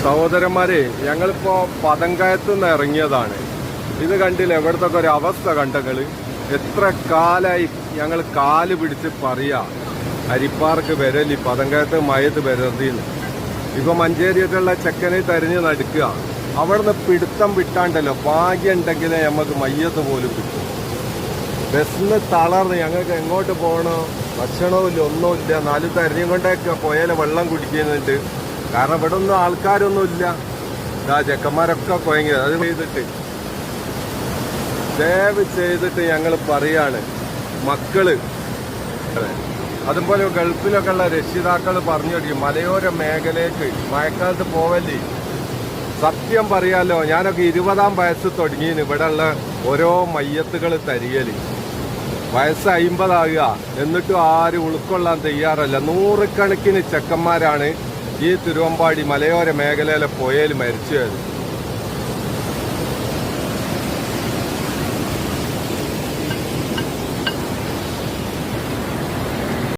സഹോദരന്മാരെ, ഞങ്ങളിപ്പോ പതങ്കയത്തുനിന്ന് ഇറങ്ങിയതാണ്. ഇത് കണ്ടില്ല, എവിടത്തെ ഒരു അവസ്ഥ കണ്ടങ്ങള്. എത്ര കാലായി ഞങ്ങൾ കാല് പിടിച്ച് പറയാ അരിപ്പാർക്ക് വരലി, പതങ്കയത്ത് മയത്ത് വരതിന്ന്. ഇപ്പൊ മഞ്ചേരിയിട്ടുള്ള ചെക്കനെ തെരഞ്ഞു നടക്കുക. അവിടുന്ന് പിടുത്തം വിട്ടാണ്ടല്ലോ, ഭാഗ്യം ഉണ്ടെങ്കിലേ നമുക്ക് മയ്യത്ത് പോലും കിട്ടും. ബസ്സിന് തളർന്ന് ഞങ്ങൾക്ക് എങ്ങോട്ട് പോകണോ, ഭക്ഷണവും ഇല്ല, ഒന്നുമില്ല. 4 തെരഞ്ഞും കൊണ്ടൊക്കെ പോയാലെ വെള്ളം കുടിക്കുന്നുണ്ട്. കാരണം ഇവിടെ ഒന്നും ആൾക്കാരൊന്നും ഇല്ല. ചെക്കന്മാരൊക്കെ കുഴങ്ങി. അത് ദയവ് ചെയ്തിട്ട് ഞങ്ങൾ പറയാണ്, മക്കള് അതുപോലെ ഗൾഫിലൊക്കെ ഉള്ള രക്ഷിതാക്കൾ പറഞ്ഞു കൊടുക്കും, മലയോര മേഖലയ്ക്ക് മഴക്കാലത്ത് പോവല്ലേ. സത്യം പറയാലോ, ഞാനൊക്കെ 20-ാം വയസ്സ് തുടങ്ങിയിന് ഇവിടെ ഉള്ള ഓരോ മയ്യത്തുകൾ തരിയല്. വയസ്സ് 50 ആകുക, എന്നിട്ടും ആരും ഉൾക്കൊള്ളാൻ തയ്യാറല്ല. 100 കണക്കിന് ചെക്കന്മാരാണ് ഈ തിരുവമ്പാടി മലയോര മേഖലയിലെ പുഴയിൽ മരിച്ചത്.